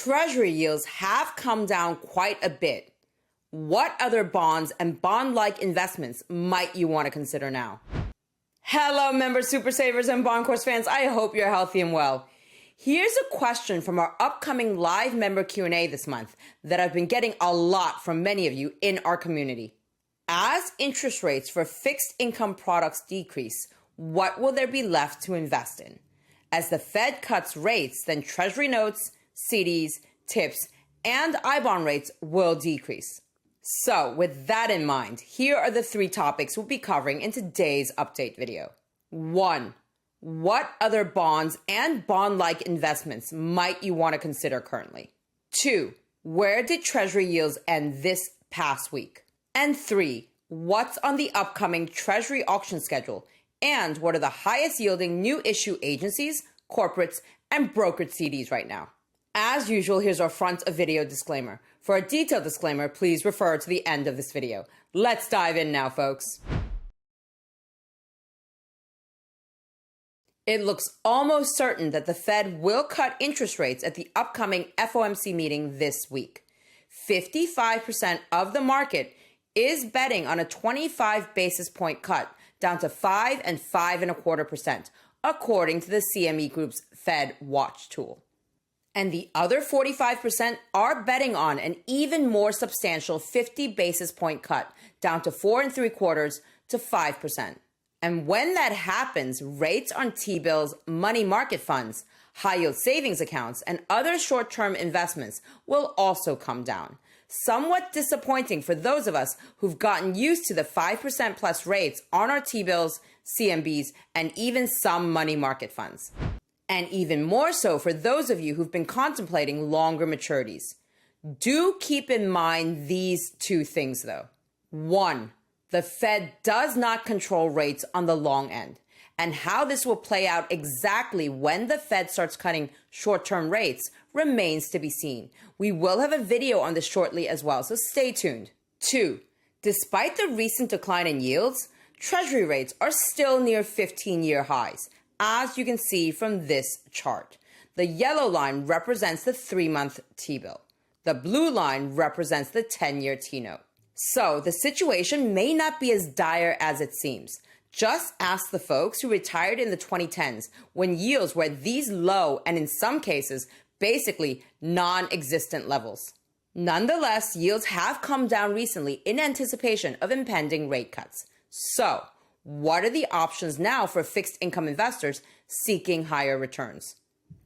Treasury yields have come down quite a bit. What other bonds and bond-like investments might you want to consider now? Hello, members, super savers, and bond course fans. I hope you're healthy and well. Here's a question from our upcoming live member Q&A this month that I've been getting a lot from many of you in our community. As interest rates for fixed income products decrease, what will there be left to invest in? As the Fed cuts rates, then Treasury notes, CDs, TIPS, and I-bond rates will decrease. So with that in mind, here are the 3 topics we'll be covering in today's update video. 1. What other bonds and bond-like investments might you want to consider currently? 2. Where did Treasury yields end this past week? And 3. What's on the upcoming Treasury auction schedule? And what are the highest yielding new issue agencies, corporates, and brokered CDs right now? As usual, here's our front of video disclaimer. For a detailed disclaimer, please refer to the end of this video. Let's dive in now, folks. It looks almost certain that the Fed will cut interest rates at the upcoming FOMC meeting this week. 55% of the market is betting on a 25 basis point cut down to 5 and 5.25%, according to the CME Group's Fed Watch tool. And the other 45% are betting on an even more substantial 50 basis point cut down to 4.75% to 5%. And when that happens, rates on T-bills, money market funds, high-yield savings accounts, and other short-term investments will also come down. Somewhat disappointing for those of us who've gotten used to the 5% plus rates on our T-bills, CMBs, and even some money market funds. And even more so for those of you who've been contemplating longer maturities. Do keep in mind these 2 things though. 1. The Fed does not control rates on the long end, and how this will play out exactly when the Fed starts cutting short-term rates remains to be seen. We will have a video on this shortly as well, so stay tuned. 2. Despite the recent decline in yields, Treasury rates are still near 15-year highs, as you can see from this chart. The yellow line represents the 3-month T-bill. The blue line represents the 10-year T-note. So the situation may not be as dire as it seems. Just ask the folks who retired in the 2010s when yields were at these low and in some cases, basically non-existent levels. Nonetheless, yields have come down recently in anticipation of impending rate cuts. So, what are the options now for fixed income investors seeking higher returns?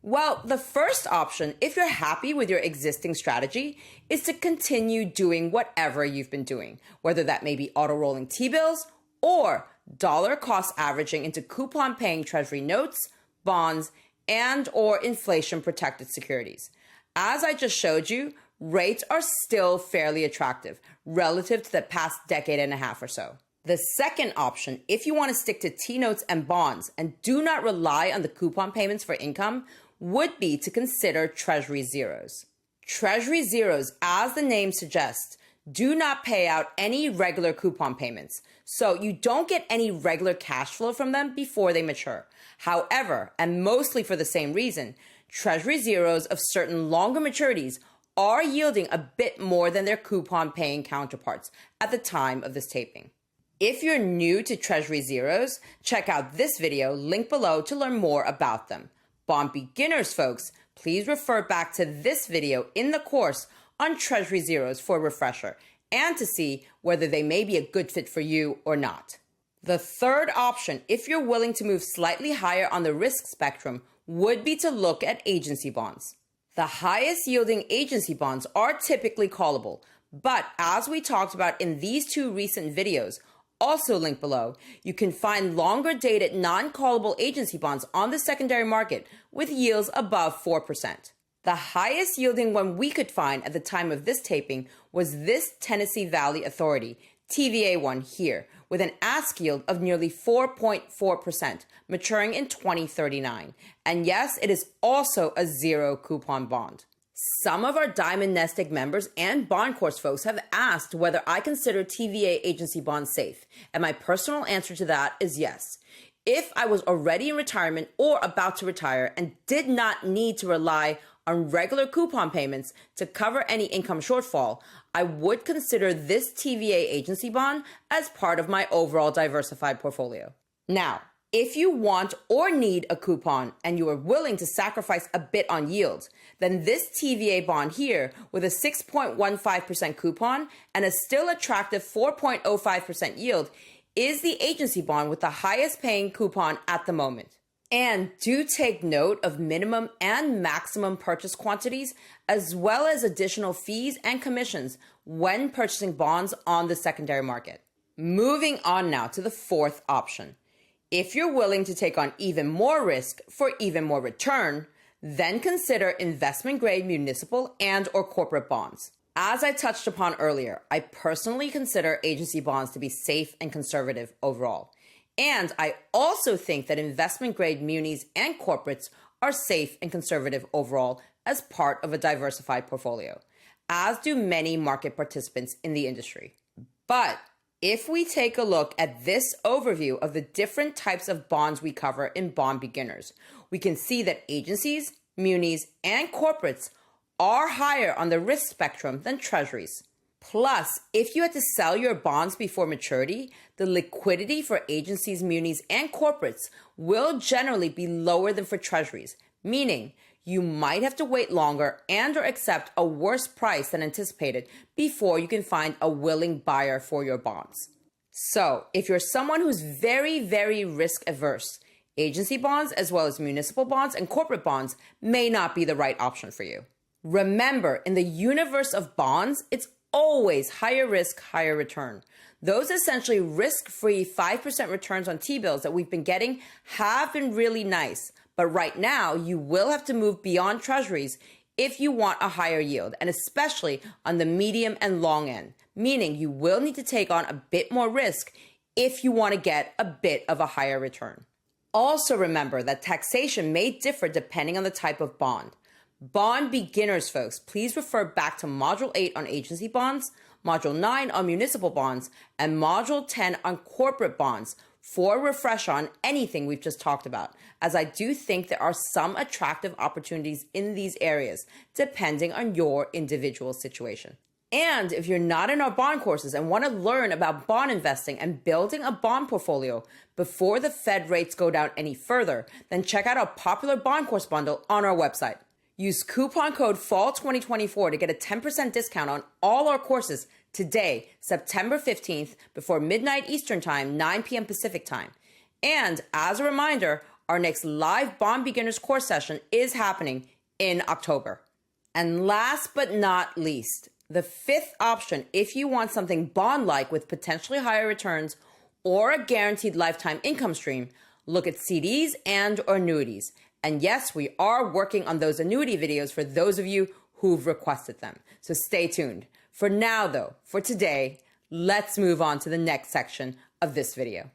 Well, the first option, if you're happy with your existing strategy, is to continue doing whatever you've been doing, whether that may be auto-rolling T-bills or dollar cost averaging into coupon-paying Treasury notes, bonds, and or inflation-protected securities. As I just showed you, rates are still fairly attractive relative to the past decade and a half or so. The second option, if you want to stick to T-notes and bonds and do not rely on the coupon payments for income, would be to consider Treasury zeros. Treasury zeros, as the name suggests, do not pay out any regular coupon payments, so you don't get any regular cash flow from them before they mature. However, and mostly for the same reason, Treasury zeros of certain longer maturities are yielding a bit more than their coupon-paying counterparts at the time of this taping. If you're new to Treasury zeros, check out this video, link below to learn more about them. Bond beginners, folks, please refer back to this video in the course on Treasury zeros for a refresher and to see whether they may be a good fit for you or not. The third option, if you're willing to move slightly higher on the risk spectrum, would be to look at agency bonds. The highest yielding agency bonds are typically callable, but as we talked about in these 2 recent videos, also linked below, you can find longer dated non-callable agency bonds on the secondary market with yields above 4%. The highest yielding one we could find at the time of this taping was this Tennessee Valley Authority, TVA one here, with an ask yield of nearly 4.4%, maturing in 2039. And yes, it is also a 0 coupon bond. Some of our Diamond NestEgg members and bond course folks have asked whether I consider TVA agency bonds safe, and my personal answer to that is yes. If I was already in retirement or about to retire and did not need to rely on regular coupon payments to cover any income shortfall, I would consider this TVA agency bond as part of my overall diversified portfolio. Now, if you want or need a coupon and you are willing to sacrifice a bit on yield, then this TVA bond here with a 6.15% coupon and a still attractive 4.05% yield is the agency bond with the highest paying coupon at the moment. And do take note of minimum and maximum purchase quantities, as well as additional fees and commissions when purchasing bonds on the secondary market. Moving on now to the fourth option. If you're willing to take on even more risk for even more return, then consider investment-grade municipal and/or corporate bonds. As I touched upon earlier, I personally consider agency bonds to be safe and conservative overall. And I also think that investment-grade munis and corporates are safe and conservative overall as part of a diversified portfolio, as do many market participants in the industry. But if we take a look at this overview of the different types of bonds we cover in Bond Beginners, we can see that agencies, munis, and corporates are higher on the risk spectrum than treasuries. Plus, if you had to sell your bonds before maturity, the liquidity for agencies, munis, and corporates will generally be lower than for treasuries, meaning you might have to wait longer and/or accept a worse price than anticipated before you can find a willing buyer for your bonds. So, if you're someone who's very, very risk averse, agency bonds as well as municipal bonds and corporate bonds may not be the right option for you. Remember, in the universe of bonds, it's always higher risk, higher return. Those essentially risk-free 5% returns on T-bills that we've been getting have been really nice. But right now, you will have to move beyond treasuries if you want a higher yield, and especially on the medium and long end, meaning you will need to take on a bit more risk if you want to get a bit of a higher return. Also remember that taxation may differ depending on the type of bond. Bond Beginners, folks, please refer back to Module 8 on agency bonds, Module 9 on municipal bonds, and Module 10 on corporate bonds for a refresh on anything we've just talked about, as I do think there are some attractive opportunities in these areas, depending on your individual situation. And if you're not in our bond courses and want to learn about bond investing and building a bond portfolio before the Fed rates go down any further, then check out our popular bond course bundle on our website. Use coupon code FALL2024 to get a 10% discount on all our courses today, September 15th, before midnight Eastern Time, 9 p.m. Pacific Time. And as a reminder, our next live Bond Beginners course session is happening in October. And last but not least, the fifth option, if you want something bond-like with potentially higher returns or a guaranteed lifetime income stream, look at CDs and or annuities. And yes, we are working on those annuity videos for those of you who've requested them. So stay tuned. For now, though, for today, let's move on to the next section of this video.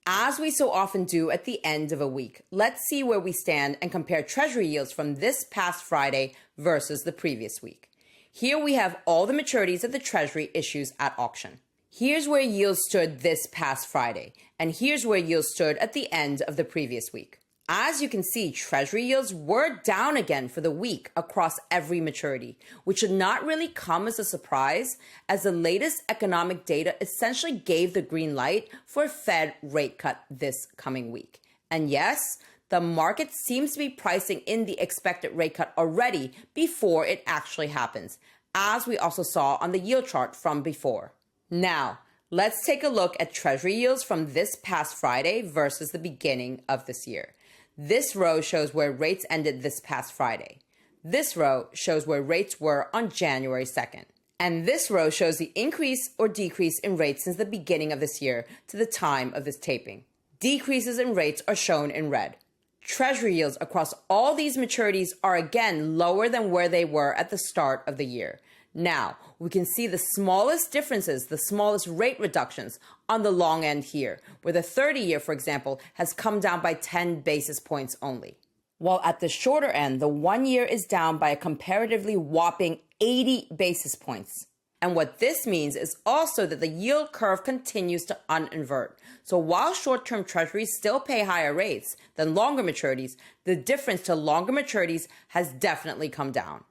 As we so often do at the end of a week, let's see where we stand and compare Treasury yields from this past Friday versus the previous week. Here we have all the maturities that the Treasury issues at auction. Here's where yields stood this past Friday, and here's where yields stood at the end of the previous week. As you can see, Treasury yields were down again for the week across every maturity, which should not really come as a surprise, as the latest economic data essentially gave the green light for a Fed rate cut this coming week. And yes, the market seems to be pricing in the expected rate cut already before it actually happens, as we also saw on the yield chart from before. Now, let's take a look at Treasury yields from this past Friday versus the beginning of this year. This row shows where rates ended this past Friday. This row shows where rates were on January 2nd. And this row shows the increase or decrease in rates since the beginning of this year to the time of this taping. Decreases in rates are shown in red. Treasury yields across all these maturities are again lower than where they were at the start of the year. Now, we can see the smallest differences, the smallest rate reductions on the long end here, where the 30-year, for example, has come down by 10 basis points only. While at the shorter end, the 1-year is down by a comparatively whopping 80 basis points. And what this means is also that the yield curve continues to uninvert. So while short-term treasuries still pay higher rates than longer maturities, the difference to longer maturities has definitely come down.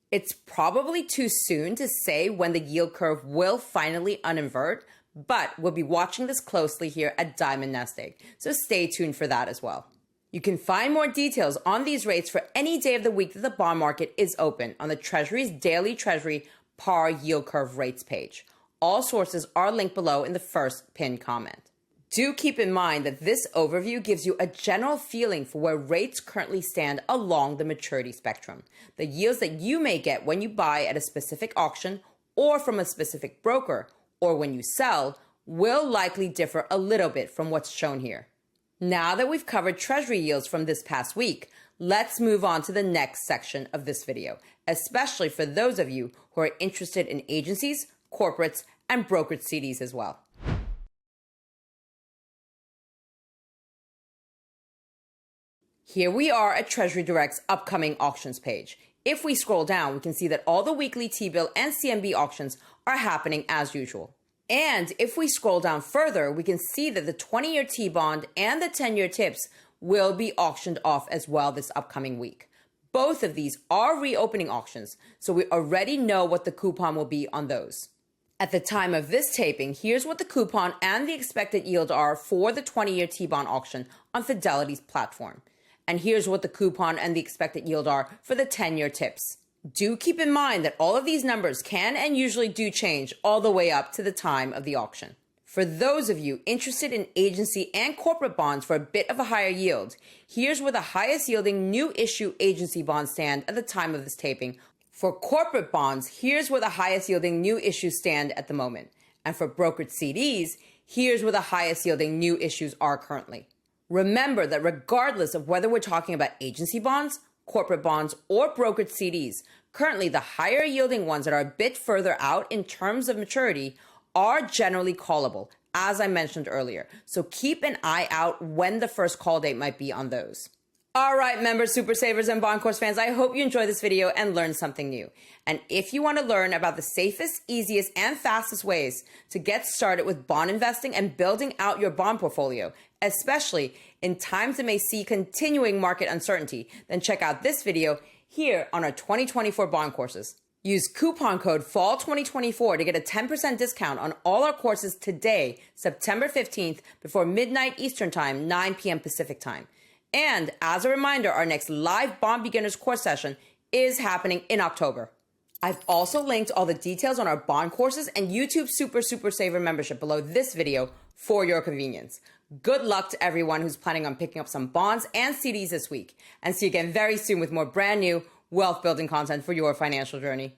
It's probably too soon to say when the yield curve will finally uninvert, but we'll be watching this closely here at Diamond NestEgg, so stay tuned for that as well. You can find more details on these rates for any day of the week that the bond market is open on the Treasury's daily Treasury par yield curve rates page. All sources are linked below in the first pinned comment. Do keep in mind that this overview gives you a general feeling for where rates currently stand along the maturity spectrum. The yields that you may get when you buy at a specific auction or from a specific broker, or when you sell, will likely differ a little bit from what's shown here. Now that we've covered Treasury yields from this past week, let's move on to the next section of this video, especially for those of you who are interested in agencies, corporates, and brokered CDs as well. Here we are at Treasury Direct's upcoming auctions page. If we scroll down, we can see that all the weekly T-bill and CMB auctions are happening as usual. And if we scroll down further, we can see that the 20-year T-bond and the 10-year TIPS will be auctioned off as well this upcoming week. Both of these are reopening auctions, so we already know what the coupon will be on those. At the time of this taping, here's what the coupon and the expected yield are for the 20-year T-bond auction on Fidelity's platform. And here's what the coupon and the expected yield are for the 10-year TIPS. Do keep in mind that all of these numbers can and usually do change all the way up to the time of the auction. For those of you interested in agency and corporate bonds for a bit of a higher yield, here's where the highest yielding new issue agency bonds stand at the time of this taping. For corporate bonds, here's where the highest yielding new issues stand at the moment. And for brokered CDs, here's where the highest yielding new issues are currently. Remember that regardless of whether we're talking about agency bonds, corporate bonds, or brokered CDs, currently the higher yielding ones that are a bit further out in terms of maturity are generally callable, as I mentioned earlier. So keep an eye out when the first call date might be on those. All right, members, super savers, and bond course fans, I hope you enjoyed this video and learned something new. And if you want to learn about the safest, easiest, and fastest ways to get started with bond investing and building out your bond portfolio, especially in times that may see continuing market uncertainty, then check out this video here on our 2024 bond courses. Use coupon code FALL2024 to get a 10% discount on all our courses today, September 15th, before midnight Eastern Time, 9 p.m. Pacific Time. And as a reminder, our next live Bond Beginners course session is happening in October. I've also linked all the details on our bond courses and YouTube Super Saver membership below this video for your convenience. Good luck to everyone who's planning on picking up some bonds and CDs this week. And see you again very soon with more brand new wealth building content for your financial journey.